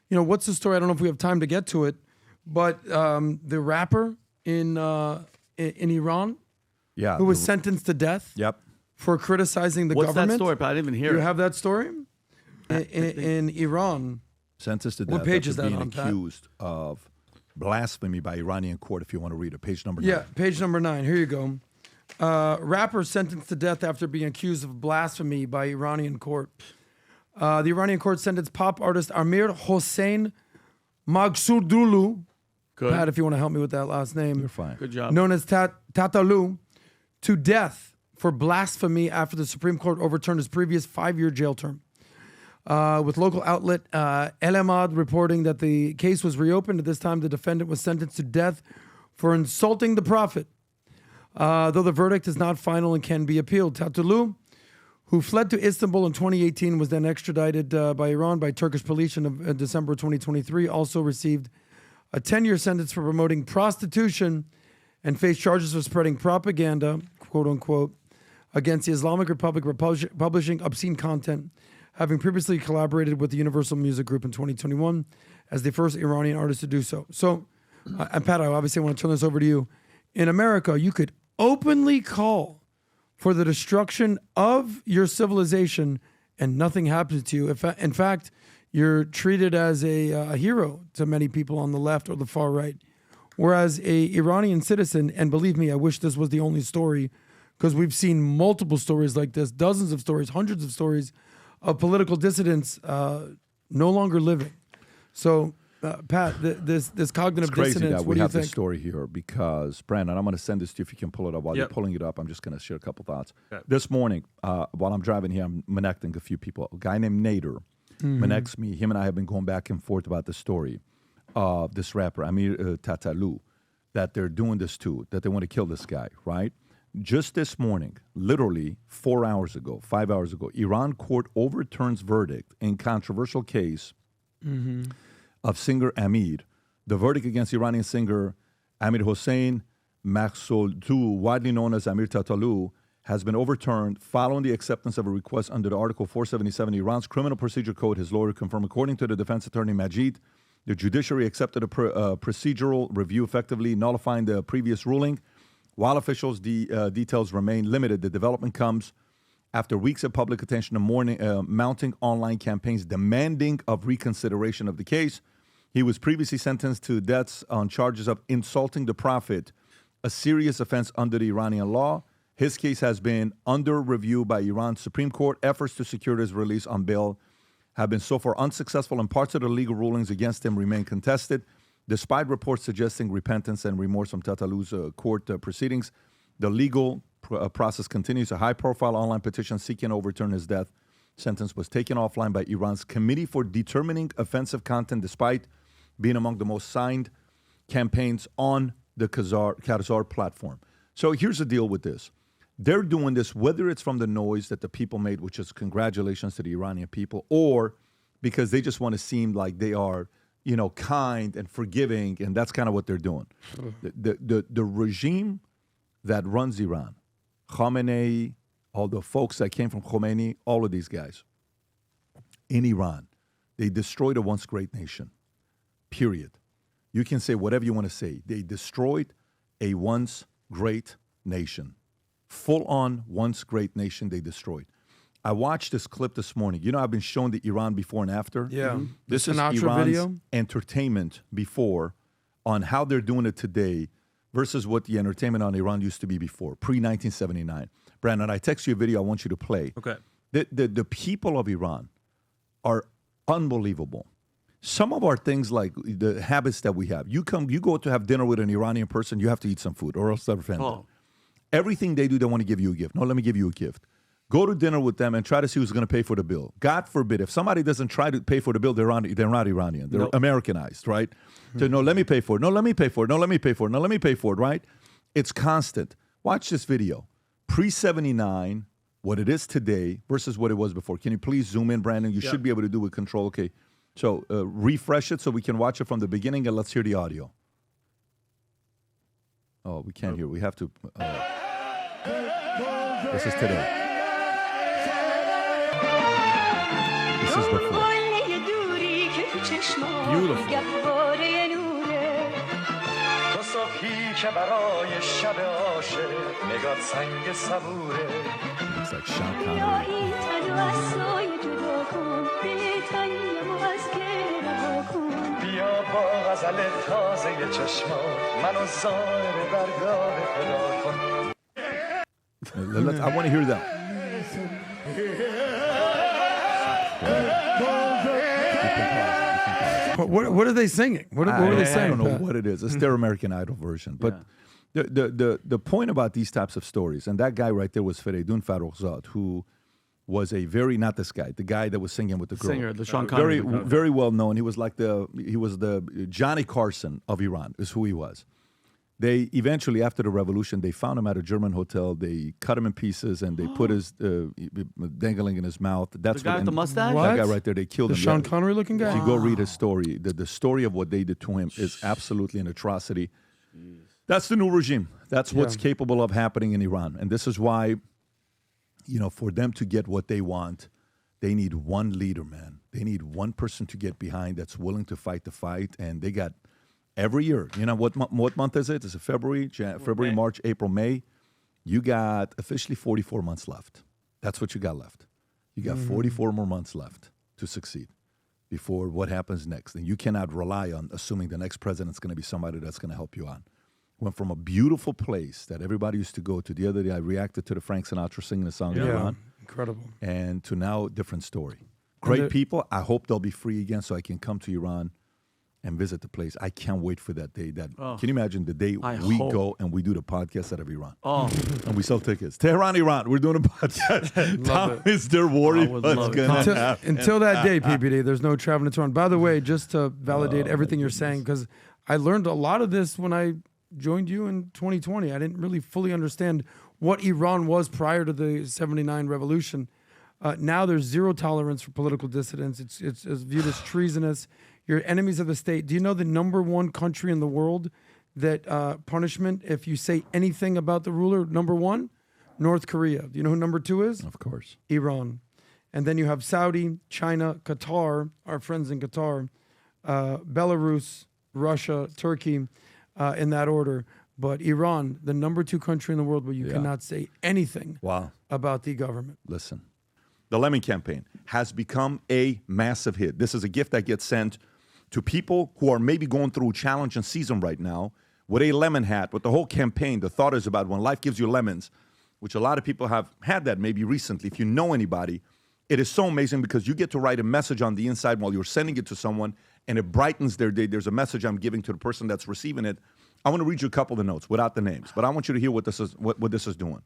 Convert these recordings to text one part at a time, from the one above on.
what's the story? I don't know if we have time to get to it, but the rapper in Iran, who was sentenced to death, for criticizing the government. What's that story? But I didn't even hear it. You have that story in Iran. Sentenced to death. What page is that being on, Pat? accused of blasphemy by Iranian court. If you want to read it, page number 9. Yeah, page number 9. Here you go. Rapper sentenced to death after being accused of blasphemy by Iranian court. The Iranian court sentenced pop artist Amir Hossein Maghsoodloo, Pat, if you want to help me with that last name. You're fine. Good job. Known as Tataloo, to death for blasphemy after the Supreme Court overturned his previous 5-year jail term. With local outlet El Ahmad reporting that the case was reopened. At this time, the defendant was sentenced to death for insulting the Prophet. Though the verdict is not final and can be appealed. Tataloo, who fled to Istanbul in 2018, was then extradited by Iran by Turkish police in December 2023, also received a 10-year sentence for promoting prostitution and faced charges for spreading propaganda, quote unquote, against the Islamic Republic, publishing obscene content, having previously collaborated with the Universal Music Group in 2021 as the first Iranian artist to do so. So, and Pat, I obviously want to turn this over to you. In America, you could openly call for the destruction of your civilization and nothing happens to you. In fact, you're treated as a hero to many people on the left or the far right. Whereas a Iranian citizen, and believe me, I wish this was the only story, because we've seen multiple stories like this, dozens of stories, hundreds of stories of political dissidents no longer living. So, Pat, this cognitive it's crazy dissonance, that what we do you have think? this story here because, Brandon, I'm going to send this to you if you can pull it up. While Yep. you're pulling it up, I'm just going to share a couple thoughts. Okay. This morning, while I'm driving here, I'm connecting a few people. A guy named Nader connects me. Him and I have been going back and forth about the story of this rapper, Amir Tataloo, that they're doing this to, that they want to kill this guy, right? Just this morning, literally 4 hours ago, 5 hours ago, Iran court overturns verdict in controversial case of singer Amir. The verdict against Iranian singer Amir Hossein Maghsoodloo, widely known as Amir Tataloo, has been overturned following the acceptance of a request under the Article 477 Iran's Criminal Procedure Code. His lawyer confirmed, according to the defense attorney Majid, the judiciary accepted a procedural review, effectively nullifying the previous ruling. While officials' details remain limited, the development comes after weeks of public attention to mounting online campaigns demanding of reconsideration of the case. He was previously sentenced to death on charges of insulting the Prophet, a serious offense under the Iranian law. His case has been under review by Iran's Supreme Court. Efforts to secure his release on bail have been so far unsuccessful, and parts of the legal rulings against him remain contested. Despite reports suggesting repentance and remorse from Tataloo's court proceedings, the legal process continues. A high-profile online petition seeking to overturn his death sentence was taken offline by Iran's Committee for Determining Offensive Content, despite being among the most signed campaigns on the Khazar platform. So here's the deal with this. They're doing this, whether it's from the noise that the people made, which is congratulations to the Iranian people, or because they just want to seem like they are, kind and forgiving, and that's kind of what they're doing. The regime that runs Iran, Khamenei, all the folks that came from Khomeini, all of these guys in Iran, they destroyed a once great nation, period. You can say whatever you want to say. They destroyed a once great nation. Full-on once great nation they destroyed. I watched this clip this morning. I've been shown the Iran before and after. Yeah. This is Sinatra Iran's video? entertainment before on how they're doing it today versus what the entertainment on Iran used to be before, pre-1979. Brandon, I text you a video I want you to play. Okay. The people of Iran are unbelievable. Some of our things, like the habits that we have. You go to have dinner with an Iranian person, you have to eat some food or else they're offended. Oh. Everything they do, they want to give you a gift. No, let me give you a gift. Go to dinner with them and try to see who's going to pay for the bill. God forbid, if somebody doesn't try to pay for the bill, they're not Iranian. They're Americanized, right? So, no, let me pay for it. No, let me pay for it. No, let me pay for it. No, let me pay for it, right? It's constant. Watch this video. Pre-79, what it is today versus what it was before. Can you please zoom in, Brandon? You should be able to do with control. Okay. So refresh it so we can watch it from the beginning, and let's hear the audio. Oh, we can't hear. We have to. This is today. This is before. Beautiful. Looks like Sean Connery. I want to hear that. What are they singing? What are they saying? I don't know what it is. It's their American Idol version. But the point about these types of stories, and that guy right there was Feridun Farrokhzad, who was a very, not this guy, the guy that was singing with the girl. Singer, the Sean Connery. Very well known. He was the Johnny Carson of Iran, is who he was. They eventually, after the revolution, they found him at a German hotel. They cut him in pieces and they put his dangling in his mouth. That's The guy with the mustache? What? That guy right there, they killed The him. Sean Connery looking guy? If you go read his story, the story of what they did to him is absolutely an atrocity. That's the new regime. That's what's capable of happening in Iran. And this is why, for them to get what they want, they need one leader, man. They need one person to get behind that's willing to fight the fight. And they got every year, what month is it? Is it February, May. March, April, May? You got officially 44 months left. That's what you got left. You got 44 more months left to succeed before what happens next. And you cannot rely on assuming the next president's going to be somebody that's going to help you on. Went from a beautiful place that everybody used to go to. The other day, I reacted to the Frank Sinatra singing the song in Iran. Incredible. And to now, different story. Great people. I hope they'll be free again so I can come to Iran and visit the place. I can't wait for that day. Can you imagine the day we go and we do the podcast out of Iran? And we sell tickets. Tehran, Iran. We're doing a podcast. Tom is there worried what's going to happen. Until that day, PBD, there's no traveling to Iran. By the way, just to validate everything you're saying, because I learned a lot of this when I joined you in 2020. I didn't really fully understand what Iran was prior to the 79 revolution. Now there's zero tolerance for political dissidents. It's viewed as treasonous. You're enemies of the state. Do you know the number one country in the world that punishment, if you say anything about the ruler, number one? North Korea. Do you know who number two is? Of course. Iran. And then you have Saudi, China, Qatar, our friends in Qatar, Belarus, Russia, Turkey, in that order. But Iran, the number two country in the world where you cannot say anything about the government. Listen, the Lemon Campaign has become a massive hit. This is a gift that gets sent to people who are maybe going through a challenging season right now with a lemon hat, with the whole campaign. The thought is about when life gives you lemons, which a lot of people have had that maybe recently. If you know anybody, it is so amazing because you get to write a message on the inside while you're sending it to someone, and it brightens their day. There's a message I'm giving to the person that's receiving it. I want to read you a couple of the notes without the names, but I want you to hear what this is doing.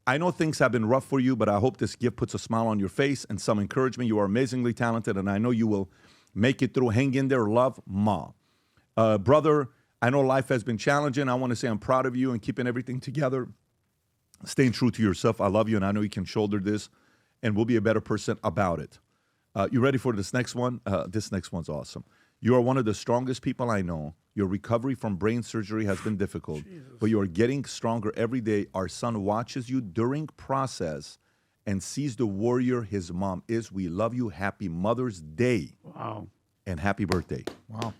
I know things have been rough for you, but I hope this gift puts a smile on your face and some encouragement. You are amazingly talented, and I know you will make it through. Hang in there. Love, Ma. Brother, I know life has been challenging. I want to say I'm proud of you and keeping everything together, staying true to yourself. I love you, and I know you can shoulder this, and we'll be a better person about it. You ready for this next one? This next one's awesome. You are one of the strongest people I know. Your recovery from brain surgery has been difficult, but you are getting stronger every day. Our son watches you during process and sees the warrior his mom is. We love you. Happy Mother's Day. Wow. And happy birthday. Wow.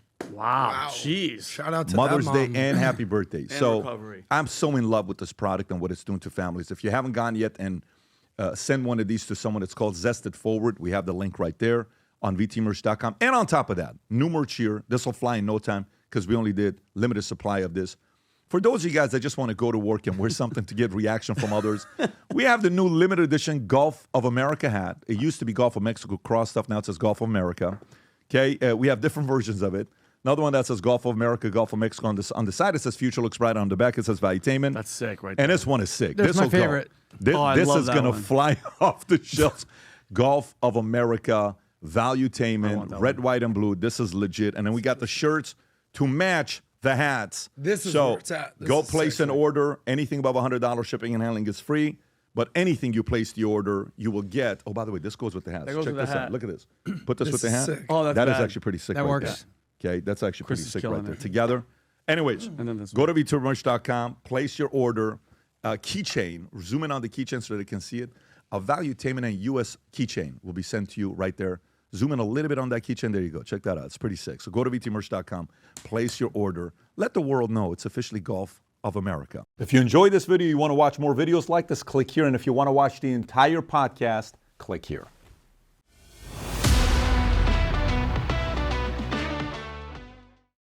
Jeez. Shout out to Mother's that Day mom. and happy birthday. And so recovery. I'm so in love with this product and what it's doing to families. If you haven't gone yet and send one of these to someone, it's called Zest It Forward. We have the link right there on vtmerch.com. And on top of that, new merch here. This will fly in no time because we only did limited supply of this. For those of you guys that just want to go to work and wear something to get reaction from others, we have the new limited edition Gulf of America hat. It used to be Gulf of Mexico cross stuff. Now it says Gulf of America. Okay, we have different versions of it. Another one that says Gulf of America, Gulf of Mexico. On the side, it says Future Looks Bright. On the back, it says Valuetainment. That's sick right there. And this one is sick. That's my will go. favorite. I This love is that going to one. fly off the shelves. Gulf of America, Valuetainment, red, white, and blue. This is legit. And then we got the shirts to match the hats. This is so where it's at. This go is place an sexy. order. Anything above $100 shipping and handling is free. But anything you place the order, you will get. Oh, by the way, this goes with the hats. That goes Check with the this out. hat. Look at this. Put this with the is hat. sick. Oh, that's That is bad. actually pretty sick. That right works. There. Okay, that's actually Chris pretty is sick killing right there. it. Together. Anyways, And then this go to vtmerch.com, place your order. Keychain, zoom in on the keychain so that they can see it. A Valuetainment and US keychain will be sent to you right there. Zoom in a little bit on that keychain. There you go. Check that out. It's pretty sick. So go to vtmerch.com, place your order. Let the world know it's officially Golf of America. If you enjoyed this video, you want to watch more videos like this, click here. And if you want to watch the entire podcast, click here.